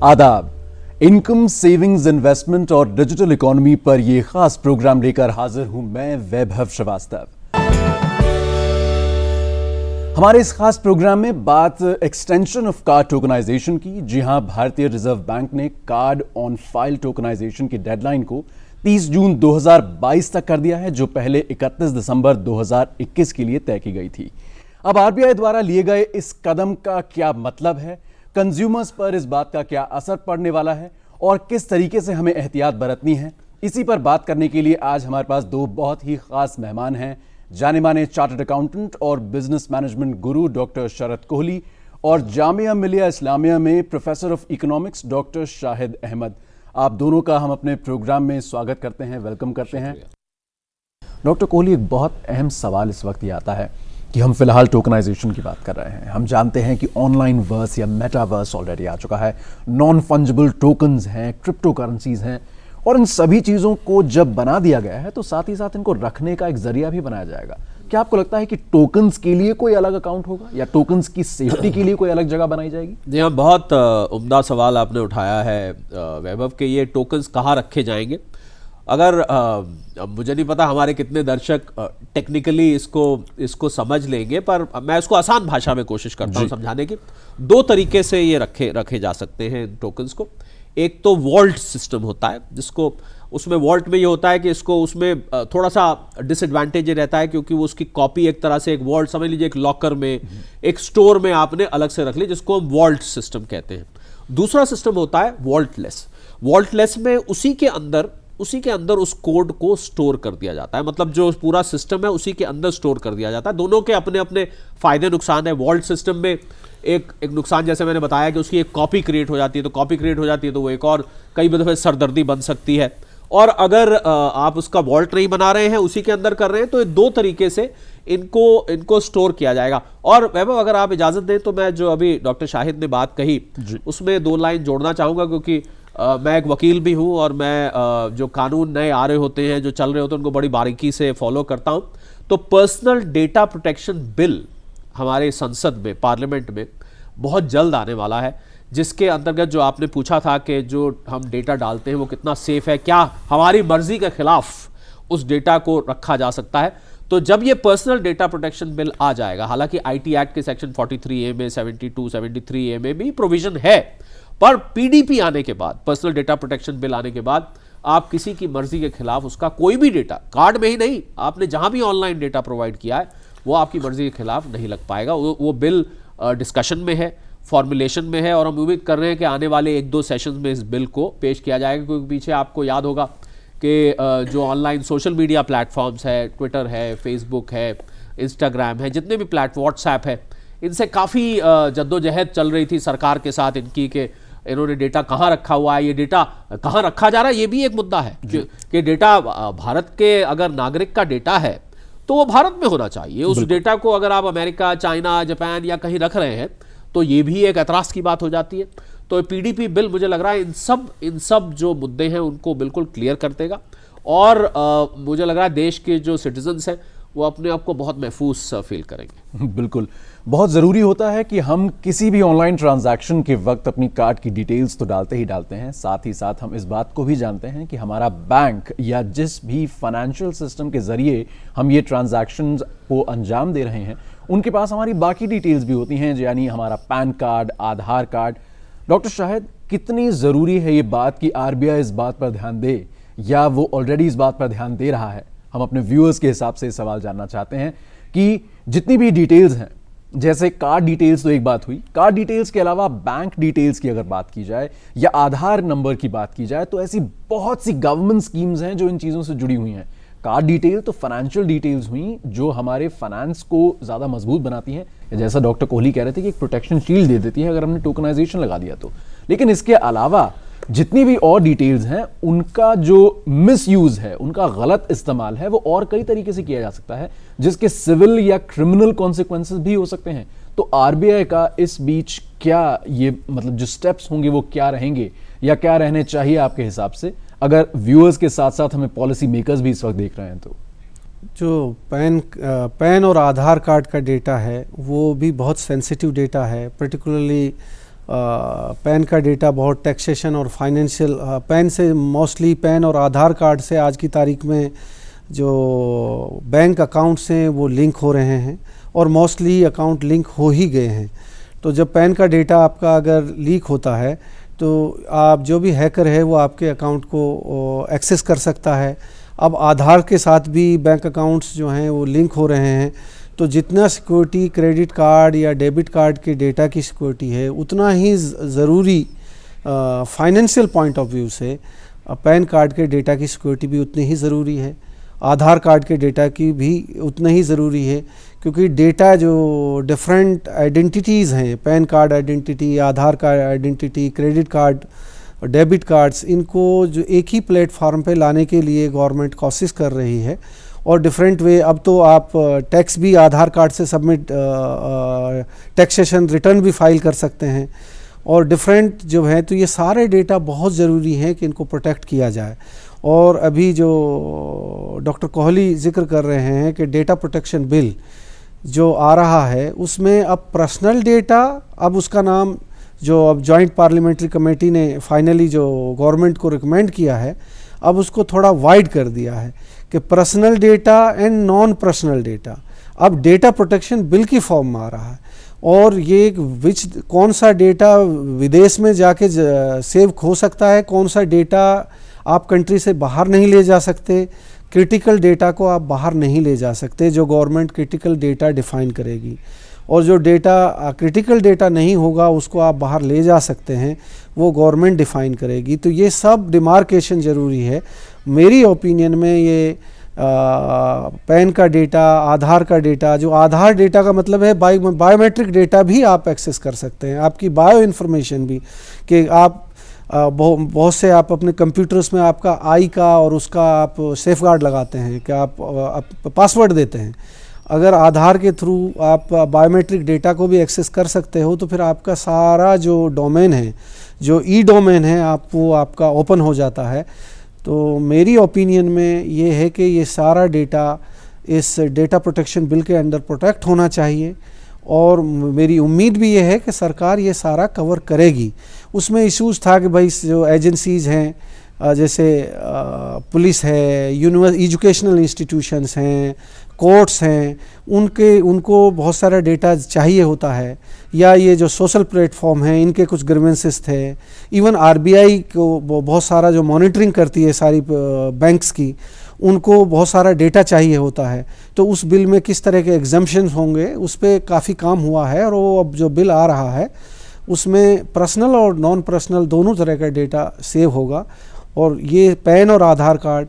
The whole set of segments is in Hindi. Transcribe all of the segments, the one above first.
आदाब। इनकम, सेविंग्स, इन्वेस्टमेंट और डिजिटल इकोनॉमी पर यह खास प्रोग्राम लेकर हाजिर हूं मैं वैभव श्रीवास्तव। हमारे इस खास प्रोग्राम में बात एक्सटेंशन ऑफ कार्ड टोकनाइजेशन की। जी हां, भारतीय रिजर्व बैंक ने कार्ड ऑन फाइल टोकनाइजेशन की डेडलाइन को 30 जून 2022 तक कर दिया है, जो पहले 31 दिसंबर 2021 के लिए तय की गई थी। अब आरबीआई द्वारा लिए गए इस कदम का क्या मतलब है, कंज्यूमर्स पर इस बात का क्या असर पड़ने वाला है और किस तरीके से हमें एहतियात बरतनी है, इसी पर बात करने के लिए आज हमारे पास दो बहुत ही खास मेहमान हैं। जाने माने चार्टर्ड अकाउंटेंट और business management guru doctor Sharad Kohli और जामिया मिलिया इस्लामिया में professor of economics doctor Shahid Ahmad. आप दोनों का हम अपने प्रोग्राम में स्वागत करते हैं, वेलकम करते हैं। डॉक्टर कोहली, एक बहुत अहम सवाल इस वक्त ये आता है कि हम फिलहाल टोकनाइजेशन की बात कर रहे हैं। हम जानते हैं कि ऑनलाइन वर्स या मेटावर्स ऑलरेडी आ चुका है, नॉन फंजिबल टोकन्स हैं, क्रिप्टो करेंसीज हैं, और इन सभी चीज़ों को जब बना दिया गया है तो साथ ही साथ इनको रखने का एक जरिया भी बनाया जाएगा। क्या आपको लगता है कि टोकन्स के लिए कोई अलग अकाउंट होगा या टोकन्स की सेफ्टी के लिए कोई अलग जगह बनाई जाएगी? जी हाँ, बहुत उम्दा सवाल आपने उठाया है वैभव के। ये टोकन्स कहाँ रखे जाएंगे? अगर मुझे नहीं पता हमारे कितने दर्शक टेक्निकली इसको समझ लेंगे, पर मैं इसको आसान भाषा में कोशिश करता हूँ समझाने की। दो तरीके से ये रखे जा सकते हैं टोकन्स को। एक तो वॉल्ट सिस्टम होता है, जिसको उसमें वॉल्ट में ये होता है कि इसको उसमें थोड़ा सा डिसएडवांटेज रहता है, क्योंकि वो उसकी कॉपी एक तरह से एक वॉल्ट, समझ लीजिए एक लॉकर में, एक स्टोर में आपने अलग से रख ली, जिसको हम वॉल्ट सिस्टम कहते हैं। दूसरा सिस्टम होता है वॉल्टलेस। वॉल्टलेस में उसी के अंदर उस कोड को स्टोर कर दिया जाता है, मतलब जो पूरा सिस्टम है उसी के अंदर स्टोर कर दिया जाता है। दोनों के अपने अपने फायदे नुकसान है। वॉल्ट सिस्टम में एक नुकसान, जैसे मैंने बताया, कि उसकी एक कॉपी क्रिएट हो जाती है, तो वो एक और कई दफे सरदर्दी बन सकती है। और अगर आप उसका वॉल्ट नहीं बना रहे हैं, उसी के अंदर कर रहे हैं, तो ये दो तरीके से इनको स्टोर किया जाएगा। और वैभव, अगर आप इजाजत दें तो मैं जो अभी डॉक्टर शाहिद ने बात कही उसमें दो लाइन जोड़ना चाहूंगा, क्योंकि मैं एक वकील भी हूं और मैं जो कानून नए आ रहे होते हैं, जो चल रहे होते हैं, उनको बड़ी बारीकी से फॉलो करता हूं। तो पर्सनल डेटा प्रोटेक्शन बिल हमारे संसद में, पार्लियामेंट में बहुत जल्द आने वाला है, जिसके अंतर्गत जो आपने पूछा था कि जो हम डेटा डालते हैं वो कितना सेफ है, क्या हमारी मर्जी के खिलाफ उस डेटा को रखा जा सकता है। तो जब ये पर्सनल डेटा प्रोटेक्शन बिल आ जाएगा, हालांकि आईटी एक्ट के सेक्शन 43A में, 72, 73A में भी प्रोविजन है, पर पीडीपी आने के बाद, पर्सनल डेटा प्रोटेक्शन बिल आने के बाद, आप किसी की मर्जी के खिलाफ उसका कोई भी डेटा, कार्ड में ही नहीं, आपने जहां भी ऑनलाइन डेटा प्रोवाइड किया है, वो आपकी मर्जी के खिलाफ नहीं लग पाएगा। वो बिल डिस्कशन में है, फॉर्मुलेशन में है, और हम उम्मीद कर रहे हैं कि आने वाले 1-2 सेशन में इस बिल को पेश किया जाएगा। क्योंकि पीछे आपको याद होगा कि जो ऑनलाइन सोशल मीडिया प्लेटफॉर्म्स है, ट्विटर है, फेसबुक है, इंस्टाग्राम है, जितने भी व्हाट्सएप है, इनसे काफ़ी जद्दोजहद चल रही थी सरकार के साथ इनकी, कि इन्होंने डेटा कहाँ रखा हुआ है, ये डेटा कहाँ रखा जा रहा है। ये भी एक मुद्दा है कि डेटा भारत के अगर नागरिक का डेटा है तो वो भारत में होना चाहिए। उस डेटा को अगर आप अमेरिका, चाइना, जापान या कहीं रख रहे हैं तो ये भी एक एतराज़ की बात हो जाती है। तो पीडीपी बिल, मुझे लग रहा है इन सब जो मुद्दे हैं उनको बिल्कुल क्लियर कर देगा, और मुझे लग रहा है देश के जो सिटीजन्स हैं वो अपने आप को बहुत महफूज फील करेंगे। बिल्कुल, बहुत ज़रूरी होता है कि हम किसी भी ऑनलाइन ट्रांजैक्शन के वक्त अपनी कार्ड की डिटेल्स तो डालते ही डालते हैं, साथ ही साथ हम इस बात को भी जानते हैं कि हमारा बैंक या जिस भी फाइनेंशियल सिस्टम के ज़रिए हम ये ट्रांजैक्शंस को अंजाम दे रहे हैं, उनके पास हमारी बाकी डिटेल्स भी होती हैं, यानी हमारा पैन कार्ड, आधार कार्ड। डॉक्टर शाहिद, कितनी ज़रूरी है ये बात कि आरबीआई इस बात पर ध्यान दे, या वो ऑलरेडी इस बात पर ध्यान दे रहा है? हम अपने व्यूअर्स के हिसाब से सवाल जानना चाहते हैं कि जितनी भी डिटेल्स हैं, जैसे कार्ड डिटेल्स तो एक बात हुई, कार्ड डिटेल्स के अलावा बैंक डिटेल्स की अगर बात की जाए या आधार नंबर की बात की जाए, तो ऐसी बहुत सी गवर्नमेंट स्कीम्स हैं जो इन चीज़ों से जुड़ी हुई हैं। कार्ड डिटेल तो फाइनेंशियल डिटेल्स हुई जो हमारे फाइनेंस को ज़्यादा मजबूत बनाती हैं, जैसा डॉक्टर कोहली कह रहे थे कि एक प्रोटेक्शन शील्ड दे देती है अगर हमने टोकनाइजेशन लगा दिया तो। लेकिन इसके अलावा जितनी भी और डिटेल्स हैं, उनका जो मिसयूज है, उनका गलत इस्तेमाल है, वो और कई तरीके से किया जा सकता है, जिसके सिविल या क्रिमिनल कॉन्सिक्वेंसेस भी हो सकते हैं। तो आरबीआई का इस बीच क्या ये मतलब जो स्टेप्स होंगे वो क्या रहेंगे या क्या रहने चाहिए आपके हिसाब से, अगर व्यूअर्स के साथ साथ हमें पॉलिसी मेकर्स भी इस वक्त देख रहे हैं तो? जो पैन और आधार कार्ड का डेटा है वो भी बहुत सेंसिटिव डेटा है, पर्टिकुलरली पैन का डेटा बहुत टैक्सेशन और फाइनेंशियल पैन से मोस्टली पैन और आधार कार्ड से आज की तारीख में जो बैंक अकाउंट्स हैं वो लिंक हो रहे हैं और मोस्टली अकाउंट लिंक हो ही गए हैं। तो जब पैन का डेटा आपका अगर लीक होता है तो आप जो भी हैकर है वो आपके अकाउंट को एक्सेस कर सकता है। अब आधार के साथ भी बैंक अकाउंट्स जो हैं वो लिंक हो रहे हैं, तो जितना सिक्योरिटी क्रेडिट कार्ड या डेबिट कार्ड के डेटा की सिक्योरिटी है उतना ही ज़रूरी फाइनेंशियल पॉइंट ऑफ व्यू से पैन कार्ड के डेटा की सिक्योरिटी भी उतनी ही ज़रूरी है, आधार कार्ड के डेटा की भी उतना ही ज़रूरी है, क्योंकि डेटा जो डिफरेंट आइडेंटिटीज़ हैं, pan card identity, Aadhaar card identity, credit card, debit cards, इनको जो एक ही प्लेटफॉर्म पे लाने के लिए गवर्नमेंट कोशिश कर रही है और डिफरेंट वे। अब तो आप टैक्स भी आधार कार्ड से सबमिट टैक्सेशन रिटर्न भी फाइल कर सकते हैं और डिफरेंट जो है, तो ये सारे डेटा बहुत ज़रूरी हैं कि इनको प्रोटेक्ट किया जाए। और अभी जो डॉक्टर कोहली जिक्र कर रहे हैं कि डेटा प्रोटेक्शन बिल जो आ रहा है उसमें अब पर्सनल डेटा, अब उसका नाम जो अब जॉइंट पार्लियामेंट्री कमेटी ने फाइनली जो गवर्नमेंट को रिकमेंड किया है, अब उसको थोड़ा वाइड कर दिया है कि personal data and non personal data अब डेटा प्रोटेक्शन बिल की फॉर्म में आ रहा है। और ये कौन सा डेटा विदेश में जाके सेव हो सकता है, कौन सा डेटा आप कंट्री से बाहर नहीं ले जा सकते, क्रिटिकल डेटा को आप बाहर नहीं ले जा सकते, जो गवर्नमेंट क्रिटिकल डेटा डिफ़ाइन करेगी। और जो डेटा क्रिटिकल डेटा नहीं होगा उसको आप बाहर ले जा सकते हैं, वो गवर्नमेंट डिफ़ाइन करेगी। तो ये सब डिमार्केशन ज़रूरी है। मेरी ओपिनियन में ये पैन का डेटा, आधार का डेटा, जो आधार डेटा का मतलब है बायोमेट्रिक डेटा भी आप एक्सेस कर सकते हैं, आपकी बायो इन्फॉर्मेशन भी, कि आप बहुत से आप अपने कंप्यूटर्स में आपका आई का और उसका आप सेफगार्ड लगाते हैं कि आप पासवर्ड देते हैं। अगर आधार के थ्रू आप बायोमेट्रिक डेटा को भी एक्सेस कर सकते हो तो फिर आपका सारा जो डोमेन है, जो ई डोमेन है, वो आपका ओपन हो जाता है। तो मेरी ओपिनियन में ये है कि ये सारा डेटा इस डेटा प्रोटेक्शन बिल के अंडर प्रोटेक्ट होना चाहिए और मेरी उम्मीद भी ये है कि सरकार ये सारा कवर करेगी। उसमें इश्यूज़ था कि भाई जो एजेंसीज़ हैं जैसे पुलिस है, एजुकेशनल इंस्टीट्यूशंस हैं, कोर्ट्स हैं, उनको बहुत सारा डेटा चाहिए होता है, या ये जो सोशल प्लेटफॉर्म हैं इनके कुछ ग्रीवेंसेस थे। इवन आरबीआई को बहुत सारा जो मॉनिटरिंग करती है सारी बैंक्स की, उनको बहुत सारा डेटा चाहिए होता है। तो उस बिल में किस तरह के एग्जम्पशंस होंगे उस पर काफ़ी काम हुआ है और वो अब जो बिल आ रहा है उसमें पर्सनल और नॉन पर्सनल दोनों तरह का डेटा सेव होगा। और ये पैन और आधार कार्ड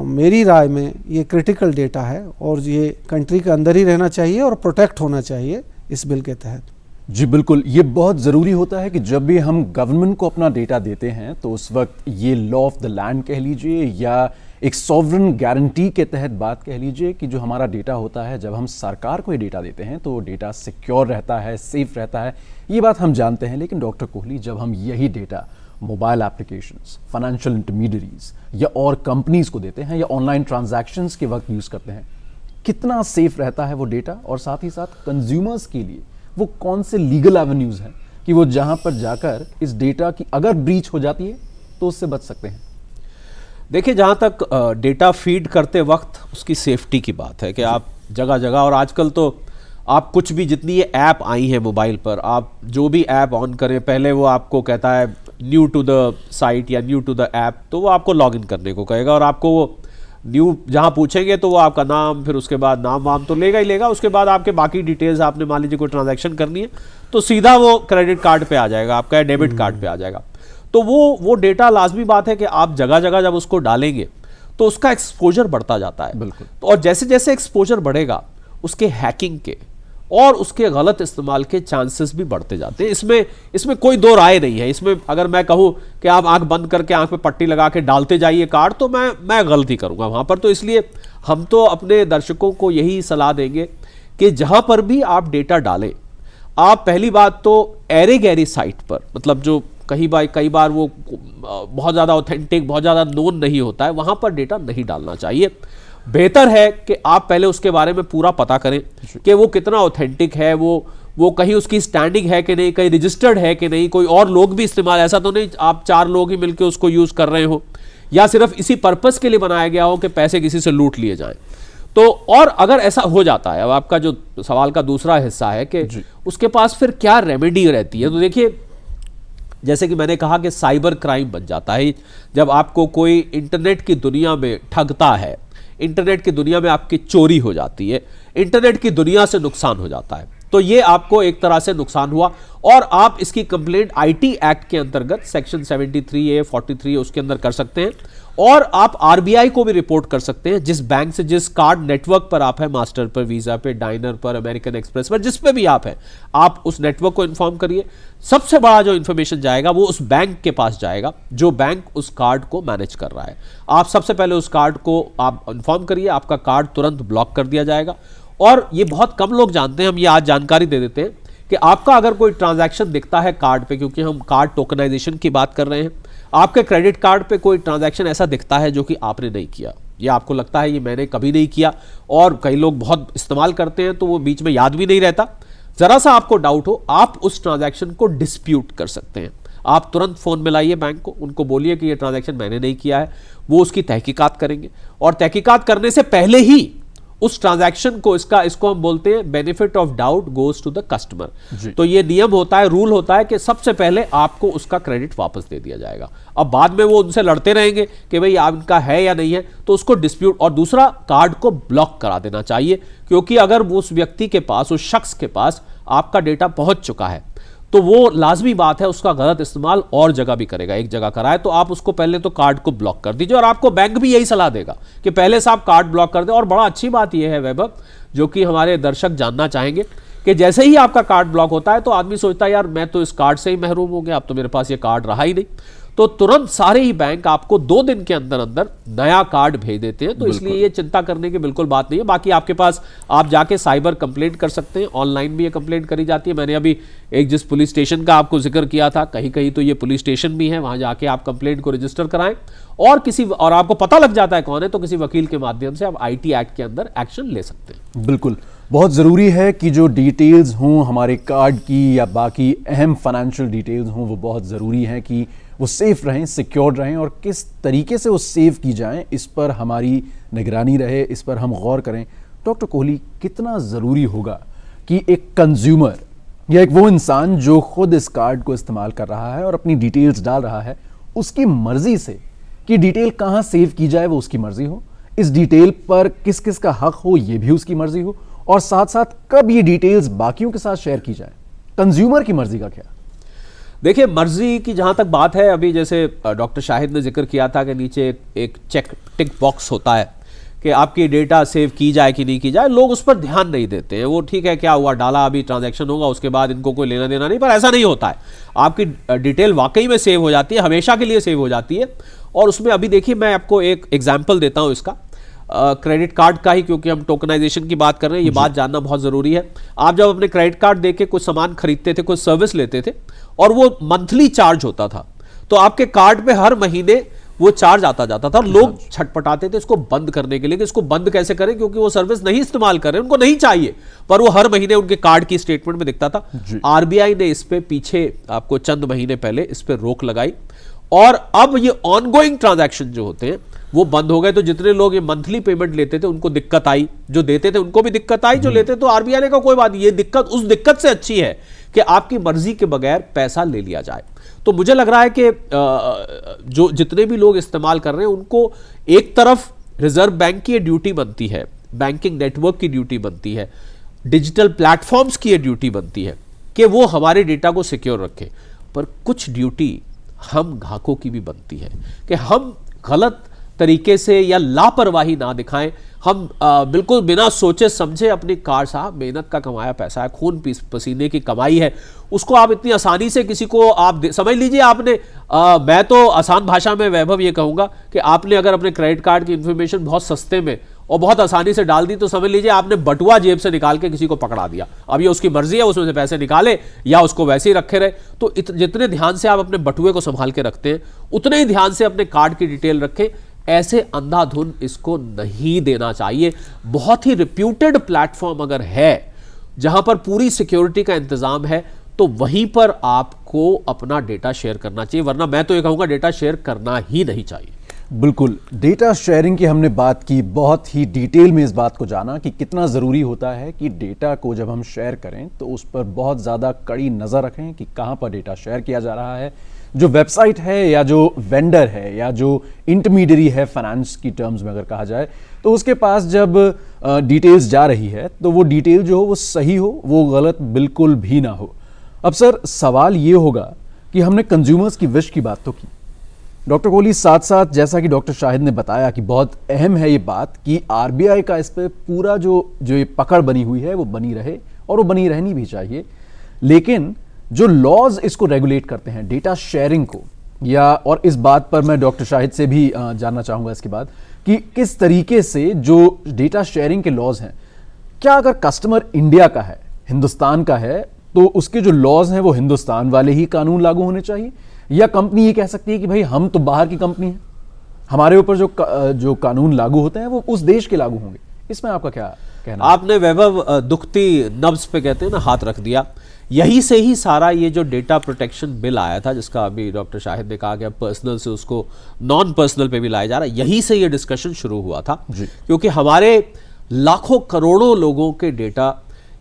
मेरी राय में ये क्रिटिकल डेटा है और ये कंट्री के अंदर ही रहना चाहिए और प्रोटेक्ट होना चाहिए इस बिल के तहत। जी बिल्कुल, ये बहुत ज़रूरी होता है कि जब भी हम गवर्नमेंट को अपना डेटा देते हैं तो उस वक्त ये लॉ ऑफ द लैंड कह लीजिए या एक सॉवरन गारंटी के तहत बात कह लीजिए कि जो हमारा डेटा होता है, जब हम सरकार को ये डेटा देते हैं तो डेटा सिक्योर रहता है, सेफ रहता है, ये बात हम जानते हैं। लेकिन डॉक्टर कोहली, जब हम यही data mobile applications, financial intermediaries या और कंपनीज को देते हैं या ऑनलाइन ट्रांजैक्शंस के वक्त यूज़ करते हैं, कितना सेफ रहता है वो डेटा, और साथ ही साथ कंज्यूमर्स के लिए वो कौन से लीगल एवेन्यूज़ हैं कि वो जहां पर जाकर इस डेटा की अगर ब्रीच हो जाती है तो उससे बच सकते हैं। देखिए, जहाँ तक डेटा फीड करते वक्त उसकी सेफ्टी की बात है कि आप जगह जगह, और आजकल तो आप कुछ भी, जितनी ये ऐप आई हैं मोबाइल पर, आप जो भी ऐप ऑन करें पहले वो आपको कहता है न्यू टू द साइट या न्यू टू द ऐप, तो वो आपको लॉगिन करने को कहेगा और आपको वो न्यू जहाँ पूछेंगे तो वो आपका नाम, फिर उसके बाद नाम वाम तो लेगा ही लेगा, उसके बाद आपके बाकी डिटेल्स, आपने मान लीजिए कोई ट्रांजैक्शन करनी है तो सीधा वो क्रेडिट कार्ड पे आ जाएगा आपका या डेबिट कार्ड पे आ जाएगा। तो वो डेटा लाजमी बात है कि आप जगह जगह जब उसको डालेंगे तो उसका एक्सपोजर बढ़ता जाता है। बिल्कुल। तो और जैसे जैसे एक्सपोजर बढ़ेगा उसके हैकिंग के और उसके गलत इस्तेमाल के चांसेस भी बढ़ते जाते हैं। इसमें कोई दो राय नहीं है। इसमें अगर मैं कहूं कि आप आंख बंद करके आंख पे पट्टी लगा के डालते जाइए कार्ड, तो मैं गलती करूंगा वहां पर। तो इसलिए हम तो अपने दर्शकों को यही सलाह देंगे कि जहां पर भी आप डेटा डालें, आप पहली बात तो एरे गैरी साइट पर, मतलब जो कई बार वो बहुत ज़्यादा ऑथेंटिक, बहुत ज़्यादा नोन नहीं होता है, वहां पर डेटा नहीं डालना चाहिए। बेहतर है कि आप पहले उसके बारे में पूरा पता करें कि वो कितना ऑथेंटिक है, वो कहीं उसकी स्टैंडिंग है कि नहीं, कहीं रजिस्टर्ड है कि नहीं, कोई और लोग भी इस्तेमाल, ऐसा तो नहीं आप 4 लोग ही मिलकर उसको यूज कर रहे हो, या सिर्फ इसी पर्पस के लिए बनाया गया हो कि पैसे किसी से लूट लिए जाएं। तो और अगर ऐसा हो जाता है, अब आपका जो सवाल का दूसरा हिस्सा है कि उसके पास फिर क्या रेमेडी रहती है। तो देखिए, जैसे कि मैंने कहा कि साइबर क्राइम बन जाता है जब आपको कोई इंटरनेट की दुनिया में ठगता है, इंटरनेट की दुनिया में आपकी चोरी हो जाती है, इंटरनेट की दुनिया से नुकसान हो जाता है। तो ये आपको एक तरह से नुकसान हुआ और आप इसकी कंप्लेंट आईटी एक्ट के अंतर्गत सेक्शन 73A 43 उसके अंदर कर सकते हैं और आप आरबीआई को भी रिपोर्ट कर सकते हैं। जिस बैंक से, जिस कार्ड नेटवर्क पर आप हैं, मास्टर पर, वीजा पे, डाइनर पर, अमेरिकन एक्सप्रेस पर, जिस पे भी आप हैं, आप उस नेटवर्क को इन्फॉर्म करिए। सबसे बड़ा जो इंफॉर्मेशन जाएगा वो उस बैंक के पास जाएगा जो बैंक उस कार्ड को मैनेज कर रहा है। आप सबसे पहले उस कार्ड को आप इन्फॉर्म करिए, आपका कार्ड तुरंत ब्लॉक कर दिया जाएगा। और ये बहुत कम लोग जानते हैं, हम ये आज जानकारी दे देते हैं कि आपका अगर कोई ट्रांजैक्शन दिखता है कार्ड पे, क्योंकि हम कार्ड टोकनाइजेशन की बात कर रहे हैं, आपके क्रेडिट कार्ड पे कोई ट्रांजैक्शन ऐसा दिखता है जो कि आपने नहीं किया, या आपको लगता है ये मैंने कभी नहीं किया, और कई लोग बहुत इस्तेमाल करते हैं तो वो बीच में याद भी नहीं रहता, जरा सा आपको डाउट हो, आप उस ट्रांजैक्शन को डिस्प्यूट कर सकते हैं। आप तुरंत फोन में लाइए बैंक को, उनको बोलिए कि ये ट्रांजैक्शन मैंने नहीं किया है, वो उसकी तहकीकात करेंगे और तहकीकात करने से पहले ही उस ट्रांजैक्शन को, इसको हम बोलते हैं benefit of doubt goes to the customer. तो ये नियम होता है, रूल होता है कि सबसे पहले आपको उसका क्रेडिट वापस दे दिया जाएगा। अब बाद में वो उनसे लड़ते रहेंगे कि भाई आपका है या नहीं है, तो उसको डिस्प्यूट, और दूसरा कार्ड को ब्लॉक करा देना चाहिए, क्योंकि अगर वो उस व्यक्ति के पास, उस शख्स के पास आपका डेटा पहुंच चुका है तो वो लाजमी बात है उसका गलत इस्तेमाल और जगह भी करेगा। एक जगह कराए तो आप उसको पहले तो कार्ड को ब्लॉक कर दीजिए, और आपको बैंक भी यही सलाह देगा कि पहले से आप कार्ड ब्लॉक कर दें। और बड़ा अच्छी बात यह है वैभव, जो कि हमारे दर्शक जानना चाहेंगे, कि जैसे ही आपका कार्ड ब्लॉक होता है तो आदमी सोचता है यार मैं तो इस कार्ड से ही महरूम हो गया, अब तो मेरे पास ये कार्ड रहा ही नहीं, तो तुरंत सारे ही बैंक आपको 2 दिन के अंदर अंदर नया कार्ड भेज देते हैं। तो इसलिए ये चिंता करने की बिल्कुल बात नहीं है। बाकी आपके पास, आप जाके साइबर कंप्लेंट कर सकते हैं, ऑनलाइन भी ये कंप्लेंट करी जाती है। मैंने अभी एक जिस पुलिस स्टेशन का आपको जिक्र किया था, कहीं कहीं तो ये पुलिस स्टेशन भी है, वहां जाके आप कंप्लेंट को रजिस्टर कराएं, और आपको पता लग जाता है कौन है तो किसी वकील के माध्यम से आप आईटी एक्ट के अंदर एक्शन ले सकते हैं। बिल्कुल, बहुत ज़रूरी है कि जो डिटेल्स हों हमारे कार्ड की या बाकी अहम फाइनेंशियल डिटेल्स हों, वो बहुत ज़रूरी हैं कि वो सेफ़ रहें, सिक्योर रहें, और किस तरीके से वो सेव की जाएं इस पर हमारी निगरानी रहे, इस पर हम गौर करें। डॉक्टर कोहली, कितना ज़रूरी होगा कि एक कंज्यूमर या एक वो इंसान जो खुद इस कार्ड को इस्तेमाल कर रहा है और अपनी डिटेल्स डाल रहा है, उसकी मर्जी से कि डिटेल कहाँ सेव की जाए वो उसकी मर्जी हो, इस डिटेल पर किस किस का हक हो ये भी उसकी मर्जी हो, और साथ साथ कब ये डिटेल्स बाकियों के साथ शेयर की जाए, कंज्यूमर की मर्जी का क्या? देखिए, मर्जी की जहां तक बात है, अभी जैसे डॉक्टर शाहिद ने जिक्र किया था कि नीचे एक टिक बॉक्स होता है कि आपकी डेटा सेव की जाए कि नहीं की जाए, लोग उस पर ध्यान नहीं देते हैं। वो ठीक है, क्या हुआ, डाला, अभी ट्रांजैक्शन होगा, उसके बाद इनको कोई लेना देना नहीं, पर ऐसा नहीं होता है। आपकी डिटेल वाकई में सेव हो जाती है, हमेशा के लिए सेव हो जाती है। और उसमें अभी देखिए, मैं आपको एक एग्जाम्पल देता हूँ इसका, क्रेडिट कार्ड का ही, क्योंकि हम टोकनाइजेशन की बात कर रहे हैं, ये बात जानना बहुत ज़रूरी है। आप जब अपने क्रेडिट कार्ड देके कुछ सामान खरीदते थे, कुछ सर्विस लेते थे, और वो मंथली चार्ज होता था, तो आपके कार्ड पे हर महीने वो चार्ज आता जाता था। लोग छटपटाते थे इसको बंद करने के लिए कि इसको बंद कैसे करें, क्योंकि वो सर्विस नहीं इस्तेमाल कर रहे, उनको नहीं चाहिए, पर वो हर महीने उनके कार्ड की स्टेटमेंट में दिखता था। आरबीआई ने इस पे पीछे आपको चंद महीने पहले इस पे रोक लगाई, और अब ये ऑनगोइंग ट्रांजैक्शन जो होते हैं वो बंद हो गए। तो जितने लोग ये मंथली पेमेंट लेते थे उनको दिक्कत आई, जो देते थे उनको भी दिक्कत आई, जो लेते तो आरबीआई ने कहा कोई बात नहीं, ये दिक्कत उस दिक्कत से अच्छी है कि आपकी मर्जी के बगैर पैसा ले लिया जाए। तो मुझे लग रहा है कि जो जितने भी लोग इस्तेमाल कर रहे हैं उनको एक तरफ रिजर्व बैंक की ये ड्यूटी बनती है, बैंकिंग नेटवर्क की ड्यूटी बनती है, डिजिटल प्लेटफॉर्म्स की ये ड्यूटी बनती है कि वो हमारे डेटा को सिक्योर रखें, पर कुछ ड्यूटी हम ग्राहकों की भी बनती है कि हम गलत तरीके से या लापरवाही ना दिखाएं। हम बिल्कुल बिना सोचे समझे अपनी कार, साहब मेहनत का कमाया पैसा है, खून पसीने की कमाई है, उसको आप इतनी आसानी से किसी को आप समझ लीजिए आपने, मैं तो आसान भाषा में वैभव ये कहूँगा कि आपने अगर अपने क्रेडिट कार्ड की इंफॉर्मेशन बहुत सस्ते में और बहुत आसानी से डाल दी, तो समझ लीजिए आपने बटुआ जेब से निकाल के किसी को पकड़ा दिया। अब ये उसकी मर्जी है, उसमें से पैसे निकाले या उसको वैसे ही रखे रहे। तो जितने ध्यान से आप अपने बटुए को संभाल के रखते हैं, उतने ही ध्यान से अपने कार्ड की डिटेल रखें। ऐसे अंधाधुन इसको नहीं देना चाहिए। बहुत ही रिप्यूटेड प्लेटफॉर्म अगर है जहां पर पूरी सिक्योरिटी का इंतजाम है, तो वहीं पर आपको अपना डेटा शेयर करना चाहिए, वरना मैं तो ये कहूंगा डेटा शेयर करना ही नहीं चाहिए। बिल्कुल, डेटा शेयरिंग की हमने बात की, बहुत ही डिटेल में इस बात को जाना कि कितना ज़रूरी होता है कि डेटा को जब हम शेयर करें तो उस पर बहुत ज़्यादा कड़ी नज़र रखें कि कहाँ पर डेटा शेयर किया जा रहा है। जो वेबसाइट है या जो वेंडर है या जो इंटरमीडियरी है फाइनेंस की टर्म्स में अगर कहा जाए, तो उसके पास जब डिटेल्स जा रही है तो वो डिटेल जो हो वो सही हो, वो गलत बिल्कुल भी ना हो। अब सर सवाल ये होगा कि हमने कंज्यूमर्स की विश की बात तो की, डॉक्टर कोहली, साथ साथ जैसा कि डॉक्टर शाहिद ने बताया कि बहुत अहम है ये बात कि आरबीआई का इस पे पूरा जो ये पकड़ बनी हुई है वो बनी रहे और वो बनी रहनी भी चाहिए। लेकिन जो लॉज इसको रेगुलेट करते हैं डेटा शेयरिंग को, या और इस बात पर मैं डॉक्टर शाहिद से भी जानना चाहूँगा इसके बाद कि किस तरीके से जो डेटा शेयरिंग के लॉज हैं, क्या अगर कस्टमर इंडिया का है, हिंदुस्तान का है, तो उसके जो लॉज हैं वो हिंदुस्तान वाले ही कानून लागू होने चाहिए, या कंपनी ये कह सकती है कि भाई हम तो बाहर की कंपनी है, हमारे ऊपर जो कानून लागू होते हैं वो उस देश के लागू होंगे? इसमें आपका क्या कहना है? आपने वैभव दुखती नब्ज पे कहते हैं ना हाथ रख दिया। यही से ही सारा ये जो डेटा प्रोटेक्शन बिल आया था, जिसका अभी डॉक्टर शाहिद ने कहा कि अब पर्सनल से उसको नॉन पर्सनल पे भी लाया जा रहा है, यही से ये डिस्कशन शुरू हुआ था। क्योंकि हमारे लाखों करोड़ों लोगों के डेटा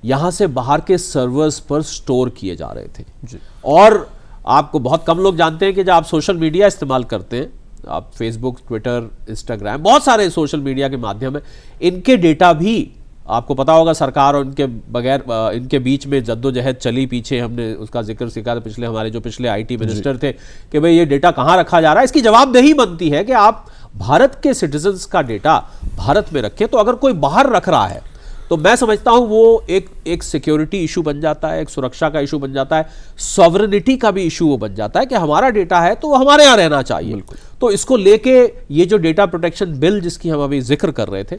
यहां से बाहर के सर्वर्स पर स्टोर किए जा रहे थे। और आपको बहुत कम लोग जानते हैं कि जब आप सोशल मीडिया इस्तेमाल करते हैं, आप फेसबुक, ट्विटर, इंस्टाग्राम, बहुत सारे सोशल मीडिया के माध्यम है, इनके डेटा भी आपको पता होगा सरकार और इनके बगैर इनके बीच में जद्दोजहद चली, पीछे हमने उसका जिक्र सीखा था पिछले हमारे जो पिछले आईटी मिनिस्टर थे कि भाई ये डेटा कहां रखा जा रहा है। इसकी जवाबदेही बनती है कि आप भारत के सिटीजन्स का डेटा भारत में रखें। तो अगर कोई बाहर रख रहा है तो मैं समझता हूं वो एक सिक्योरिटी इशू बन जाता है, एक सुरक्षा का इशू बन जाता है, सॉवरेनिटी का भी इशू वो बन जाता है कि हमारा डेटा है तो वो हमारे यहां रहना चाहिए। तो इसको लेके ये जो डेटा प्रोटेक्शन बिल जिसकी हम अभी जिक्र कर रहे थे,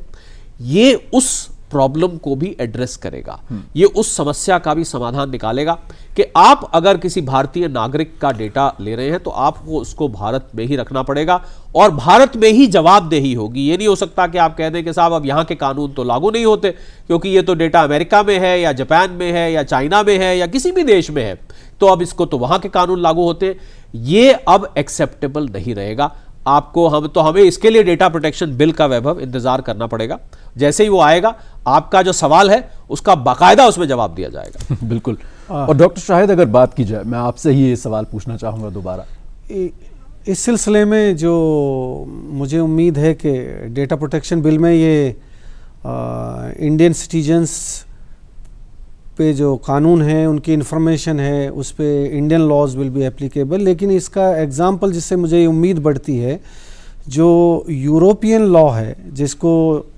ये उस प्रॉब्लम को भी एड्रेस करेगा, ये उस समस्या का भी समाधान निकालेगा कि आप अगर किसी भारतीय नागरिक का डेटा ले रहे हैं तो आपको उसको भारत में ही रखना पड़ेगा और भारत में ही जवाबदेही होगी। ये नहीं हो सकता कि आप कह दें कि साहब अब यहां के कानून तो लागू नहीं होते क्योंकि ये तो डेटा अमेरिका में है या जापान में है या चाइना में है या किसी भी देश में है, तो अब इसको तो वहां के कानून लागू होते। ये अब एक्सेप्टेबल नहीं रहेगा। आपको हमें इसके लिए डेटा प्रोटेक्शन बिल का वैभव इंतजार करना पड़ेगा। जैसे ही वो आएगा, आपका जो सवाल है उसका बाकायदा उसमें जवाब दिया जाएगा। बिल्कुल। और डॉक्टर शाहिद, अगर बात की जाए, मैं आपसे ही ये सवाल पूछना चाहूँगा दोबारा। इस सिलसिले में जो मुझे उम्मीद है कि डेटा प्रोटेक्शन बिल में ये इंडियन सिटीजन्स पे जो कानून है, उनकी इन्फॉर्मेशन है, उस पे Indian laws will be applicable. लेकिन इसका एग्जांपल जिससे मुझे उम्मीद बढ़ती है, जो यूरोपियन लॉ है जिसको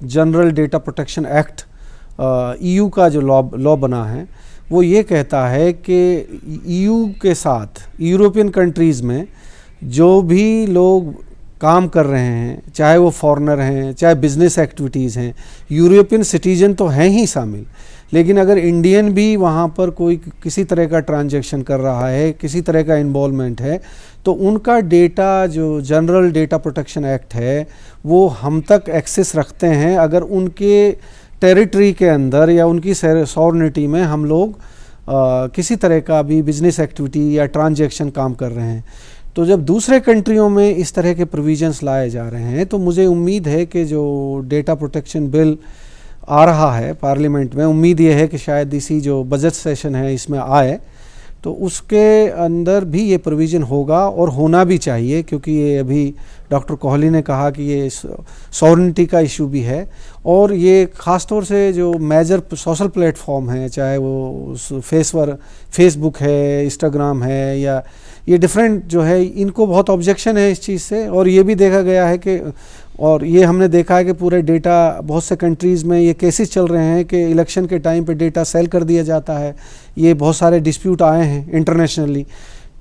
general data protection act EU का जो लॉ बना है, वो ये कहता है कि ईयू के साथ यूरोपियन कंट्रीज़ में जो भी लोग काम कर रहे हैं, चाहे वो फॉरेनर हैं, चाहे बिजनेस एक्टिविटीज़ हैं, यूरोपियन सिटीजन तो हैं ही शामिल, लेकिन अगर इंडियन भी वहाँ पर कोई किसी तरह का ट्रांजैक्शन कर रहा है, किसी तरह का इन्वॉल्वमेंट है, तो उनका डेटा जो जनरल डेटा प्रोटेक्शन एक्ट है वो हम तक एक्सेस रखते हैं अगर उनके टेरिटरी के अंदर या उनकी सॉवरेनिटी में हम लोग किसी तरह का भी बिजनेस एक्टिविटी या ट्रांजैक्शन काम कर रहे हैं। तो जब दूसरे कंट्रियों में इस तरह के प्रोविजंस लाए जा रहे हैं, तो मुझे उम्मीद है कि जो डेटा प्रोटेक्शन बिल आ रहा है पार्लियामेंट में, उम्मीद ये है कि शायद इसी जो बजट सेशन है इसमें आए, तो उसके अंदर भी ये प्रोविज़न होगा और होना भी चाहिए, क्योंकि ये अभी डॉक्टर कोहली ने कहा कि ये सॉवरेनिटी का इशू भी है। और ये ख़ास तौर से जो मेजर सोशल प्लेटफॉर्म हैं, चाहे वो फेसबुक है, इंस्टाग्राम है, या ये डिफरेंट जो है, इनको बहुत ऑब्जेक्शन है इस चीज़ से। और ये भी देखा गया है कि, और ये हमने देखा है कि पूरे डेटा बहुत से कंट्रीज़ में ये केसेस चल रहे हैं कि इलेक्शन के टाइम पे डेटा सेल कर दिया जाता है। ये बहुत सारे डिस्प्यूट आए हैं इंटरनेशनली।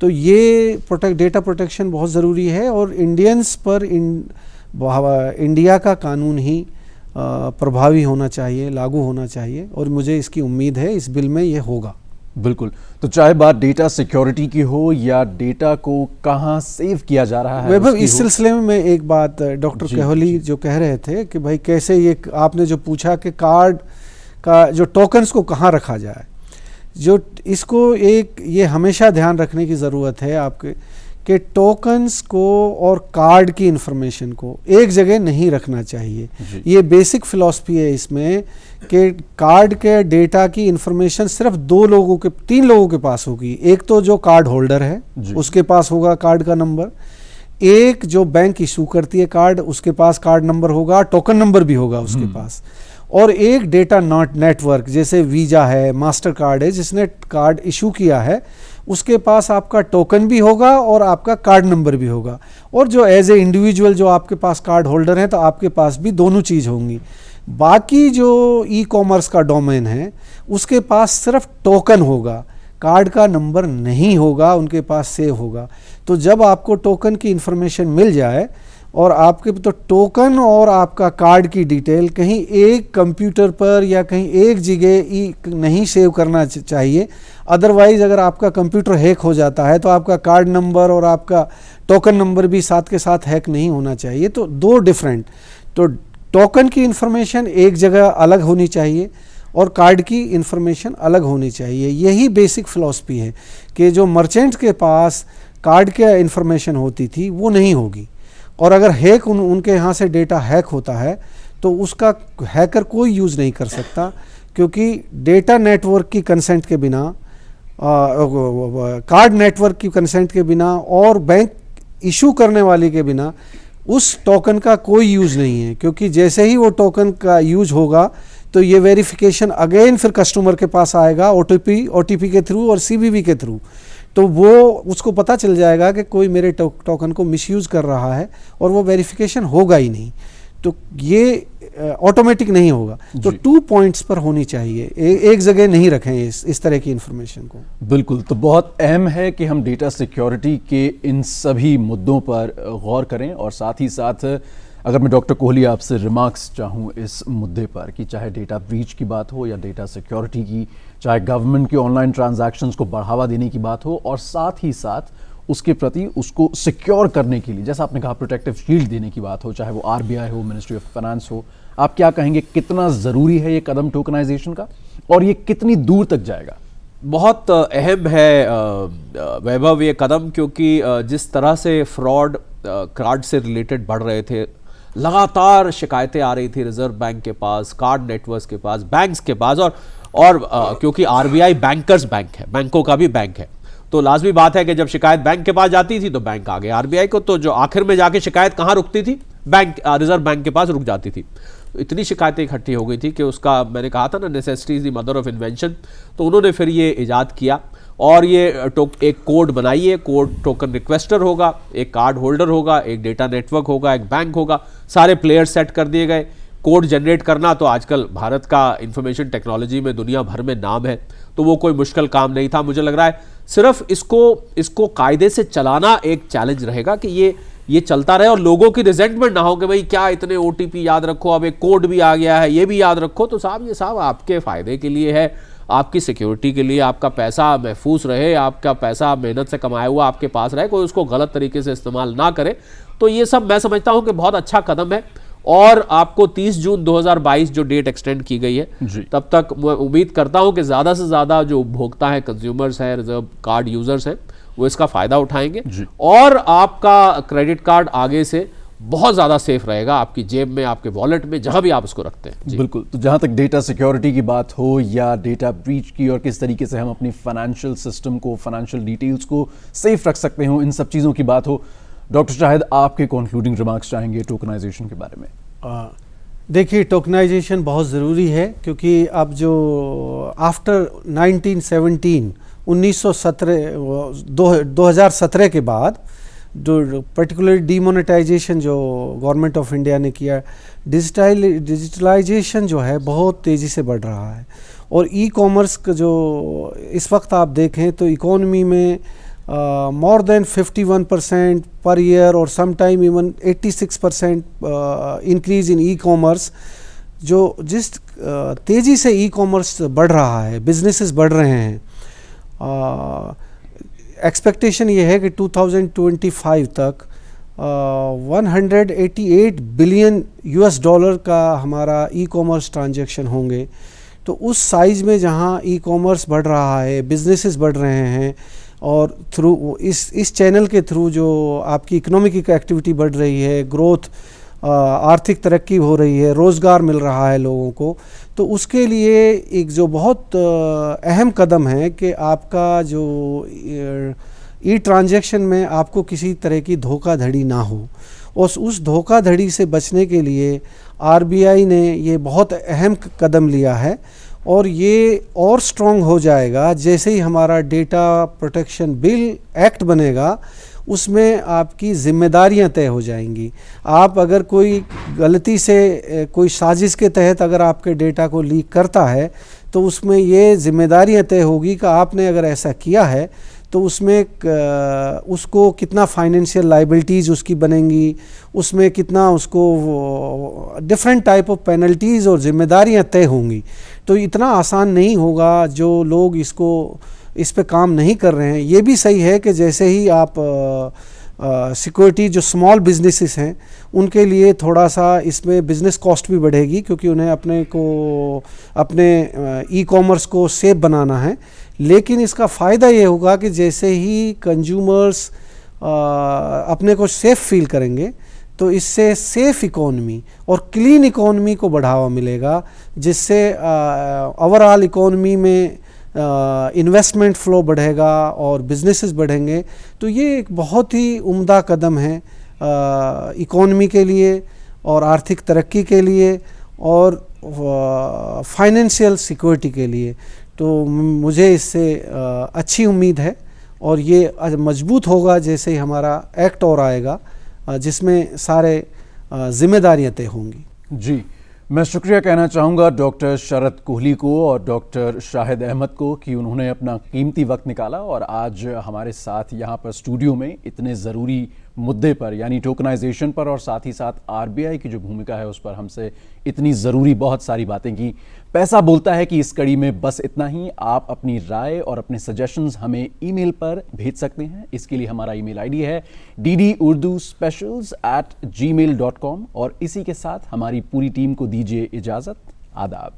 तो ये डेटा प्रोटेक्शन बहुत ज़रूरी है और इंडियंस पर इंडिया का कानून ही प्रभावी होना चाहिए, लागू होना चाहिए, और मुझे इसकी उम्मीद है इस बिल में ये होगा। बिल्कुल। तो चाहे बात डेटा सिक्योरिटी की हो या डेटा को कहाँ सेव किया जा रहा है, वैभव, इस सिलसिले में मैं एक बात डॉक्टर कोहली जो कह रहे थे कि भाई कैसे ये आपने जो पूछा कि कार्ड का जो टोकन्स को कहाँ रखा जाए। जो इसको एक ये हमेशा ध्यान रखने की ज़रूरत है आपके कि टोकन्स को और कार्ड की इंफॉर्मेशन को एक जगह नहीं रखना चाहिए। ये बेसिक फिलॉसफी है इसमें कि कार्ड के डेटा की इंफॉर्मेशन सिर्फ 3 लोगों के पास होगी। एक तो जो कार्ड होल्डर है उसके पास होगा कार्ड का नंबर, एक जो बैंक इशू करती है कार्ड उसके पास कार्ड नंबर होगा, टोकन नंबर भी होगा उसके पास, और एक डेटा नेटवर्क जैसे वीजा है, मास्टर कार्ड है, जिसने कार्ड इशू किया है उसके पास आपका टोकन भी होगा और आपका कार्ड नंबर भी होगा। और जो एज ए इंडिविजुअल जो आपके पास कार्ड होल्डर है तो आपके पास भी दोनों चीज़ होंगी। बाकी जो ई कॉमर्स का डोमेन है उसके पास सिर्फ टोकन होगा, कार्ड का नंबर नहीं होगा, उनके पास सेव होगा। तो जब आपको टोकन की इंफॉर्मेशन मिल जाए और आपके तो टोकन और आपका कार्ड की डिटेल कहीं एक कंप्यूटर पर या कहीं एक जगह नहीं सेव करना चाहिए। अदरवाइज अगर आपका कंप्यूटर हैक हो जाता है तो आपका कार्ड नंबर और आपका टोकन नंबर भी साथ के साथ हैक नहीं होना चाहिए। तो दो डिफरेंट, तो टोकन की इंफॉर्मेशन एक जगह अलग होनी चाहिए और कार्ड की इंफॉर्मेशन अलग होनी चाहिए। यही बेसिक फिलॉसफी है कि जो मर्चेंट्स के पास कार्ड के इंफॉर्मेशन होती थी वो नहीं होगी, और अगर हैक उनके यहाँ से डेटा हैक होता है तो उसका हैकर कोई यूज़ नहीं कर सकता, क्योंकि डेटा नेटवर्क की कंसेंट के बिना, कार्ड नेटवर्क की कंसेंट के बिना और बैंक इशू करने वाले के बिना उस टोकन का कोई यूज़ नहीं है। क्योंकि जैसे ही वो टोकन का यूज होगा तो ये वेरिफिकेशन अगेन फिर कस्टमर के पास आएगा ओटीपी के थ्रू और सीवीवी के थ्रू, तो वो उसको पता चल जाएगा कि कोई मेरे टोकन को मिसयूज़ कर रहा है और वो वेरिफिकेशन होगा ही नहीं। तो ये ऑटोमेटिक नहीं होगा। तो 2 पॉइंट्स पर होनी चाहिए, एक जगह नहीं रखें इस तरह की इंफॉर्मेशन को। बिल्कुल, तो बहुत अहम है कि हम डेटा सिक्योरिटी के इन सभी मुद्दों पर गौर करें, और साथ ही साथ अगर मैं डॉक्टर कोहली आपसे रिमार्क्स चाहूँ इस मुद्दे पर कि चाहे डेटा ब्रीच की बात हो या डेटा सिक्योरिटी की, चाहे गवर्नमेंट के ऑनलाइन ट्रांजैक्शंस को बढ़ावा देने की बात हो, और साथ ही साथ उसके प्रति उसको सिक्योर करने के लिए, जैसा आपने कहा, प्रोटेक्टिव शील्ड देने की बात हो, चाहे वो आरबीआई हो, मिनिस्ट्री ऑफ फाइनेंस हो, आप क्या कहेंगे कितना ज़रूरी है ये कदम टोकनाइजेशन का, और ये कितनी दूर तक जाएगा? बहुत अहम है वैभव ये कदम, क्योंकि जिस तरह से फ्रॉड कार्ड से रिलेटेड बढ़ रहे थे, लगातार शिकायतें आ रही थी रिजर्व बैंक के पास, कार्ड नेटवर्क्स के पास, बैंक्स के पास, और क्योंकि आरबीआई बैंकर्स बैंक है, बैंकों का भी बैंक है, तो लाजमी बात है कि जब शिकायत बैंक के पास जाती थी तो बैंक आगे आरबीआई को, तो जो आखिर में जाके शिकायत कहाँ रुकती थी, रिजर्व बैंक के पास रुक जाती थी। तो इतनी शिकायतें इकट्ठी हो गई थी कि उसका, मैंने कहा था ना, necessity is the mother of invention, तो उन्होंने फिर ये इजाद किया और ये एक कोड बनाइए, कोड टोकन रिक्वेस्टर होगा, एक कार्ड होल्डर होगा, एक डेटा नेटवर्क होगा, एक बैंक होगा, सारे प्लेयर सेट कर दिए गए। कोड जनरेट करना तो आजकल भारत का इंफॉर्मेशन टेक्नोलॉजी में दुनिया भर में नाम है, तो वो कोई मुश्किल काम नहीं था। मुझे लग रहा है सिर्फ इसको कायदे से चलाना एक चैलेंज रहेगा कि ये चलता रहे और लोगों की रिजेंटमेंट ना हो कि भाई क्या इतने ओटीपी याद रखो, अब एक कोड भी आ गया है ये भी याद रखो। तो साहब ये साहब आपके फ़ायदे के लिए है, आपकी सिक्योरिटी के लिए, आपका पैसा महफूज रहे, आपका पैसा मेहनत से कमाया हुआ आपके पास रहे, कोई उसको गलत तरीके से इस्तेमाल ना करे। तो ये सब मैं समझता हूँ कि बहुत अच्छा कदम है। और आपको 30 जून 2022 जो डेट एक्सटेंड की गई है, तब तक मैं उम्मीद करता हूं कि ज़्यादा से ज़्यादा जो उपभोक्ता हैं, कंज्यूमर्स हैं, रिजर्व कार्ड यूजर्स हैं, वो इसका फ़ायदा उठाएंगे और आपका क्रेडिट कार्ड आगे से बहुत ज़्यादा सेफ रहेगा आपकी जेब में, आपके वॉलेट में, जहां भी आप उसको रखते हैं। बिल्कुल, तो जहां तक डेटा सिक्योरिटी की बात हो या डेटा ब्रीच की, और किस तरीके से हम अपनी फाइनेंशियल सिस्टम को, फाइनेंशियल डिटेल्स को सेफ रख सकते हो, इन सब चीज़ों की बात हो, डॉक्टर शाहिद आपके कंक्लूडिंग रिमार्क्स चाहेंगे टोकनाइजेशन के बारे में? देखिए, टोकनाइजेशन बहुत ज़रूरी है, क्योंकि अब जो आफ्टर 2017 के बाद जो पर्टिकुलर डीमोनेटाइजेशन जो गवर्नमेंट ऑफ इंडिया ने किया, डिजिटलाइजेशन जो है बहुत तेज़ी से बढ़ रहा है। और ई कॉमर्स का जो इस वक्त आप देखें तो इकोनॉमी में more than 51% per year or sometime even 86% increase in e-commerce। जो जिस तेज़ी से e-commerce बढ़ रहा है, बिजनेसेस बढ़ रहे हैं, एक्सपेक्टेशन ये है कि 2025 तक 188 बिलियन US डॉलर का हमारा ई-कॉमर्स ट्रांजैक्शन होंगे। तो उस साइज़ में जहाँ ई कॉमर्स बढ़ रहा है, बिजनेसेस बढ़ रहे हैं, और थ्रू इस चैनल के थ्रू जो आपकी इकोनॉमिक एक्टिविटी बढ़ रही है, ग्रोथ, आर्थिक तरक्की हो रही है, रोज़गार मिल रहा है लोगों को, तो उसके लिए एक जो बहुत अहम कदम है कि आपका जो ई ट्रांजैक्शन में आपको किसी तरह की धोखाधड़ी ना हो। और उस धोखाधड़ी से बचने के लिए आरबीआई ने ये बहुत अहम कदम लिया है, और ये और स्ट्रॉन्ग हो जाएगा जैसे ही हमारा डेटा प्रोटेक्शन बिल एक्ट बनेगा। उसमें आपकी जिम्मेदारियां तय हो जाएंगी। आप अगर कोई गलती से कोई साजिश के तहत अगर आपके डेटा को लीक करता है, तो उसमें ये जिम्मेदारियां तय होगी कि आपने अगर ऐसा किया है तो उसमें उसको कितना फाइनेंशियल लाइबिलिटीज़ उसकी बनेंगी, उसमें कितना उसको डिफरेंट टाइप ऑफ पेनल्टीज़ और जिम्मेदारियां तय होंगी। तो इतना आसान नहीं होगा। जो लोग इस पे काम नहीं कर रहे हैं, ये भी सही है कि जैसे ही आप सिक्योरिटी, जो स्मॉल बिजनेसेस हैं उनके लिए थोड़ा सा इसमें बिज़नेस कॉस्ट भी बढ़ेगी, क्योंकि उन्हें अपने ई कॉमर्स को सेफ बनाना है। लेकिन इसका फ़ायदा ये होगा कि जैसे ही कंज्यूमर्स अपने को सेफ़ फील करेंगे, तो इससे सेफ़ इकोनॉमी और क्लीन इकोनॉमी को बढ़ावा मिलेगा, जिससे ओवरऑल इकोनॉमी में इन्वेस्टमेंट फ्लो बढ़ेगा और बिजनेसेस बढ़ेंगे। तो ये एक बहुत ही उम्दा कदम है इकोनॉमी के लिए और आर्थिक तरक्की के लिए और फाइनेंशियल सिक्योरिटी के लिए। तो मुझे इससे अच्छी उम्मीद है, और ये मजबूत होगा जैसे ही हमारा एक्ट और आएगा, जिसमें सारे जिम्मेदारियां तय होंगी। जी, मैं शुक्रिया कहना चाहूँगा डॉक्टर शरद कोहली को और डॉक्टर शाहिद अहमद को कि उन्होंने अपना कीमती वक्त निकाला और आज हमारे साथ यहाँ पर स्टूडियो में इतने ज़रूरी मुद्दे पर, यानी टोकनाइजेशन पर, और साथ ही साथ आरबीआई की जो भूमिका है उस पर हमसे इतनी ज़रूरी बहुत सारी बातें की। पैसा बोलता है कि इस कड़ी में बस इतना ही। आप अपनी राय और अपने सजेशंस हमें ईमेल पर भेज सकते हैं। इसके लिए हमारा ईमेल आईडी है ddurduspecials@gmail.com। और इसी के साथ हमारी पूरी टीम को दीजिए इजाज़त। आदाब।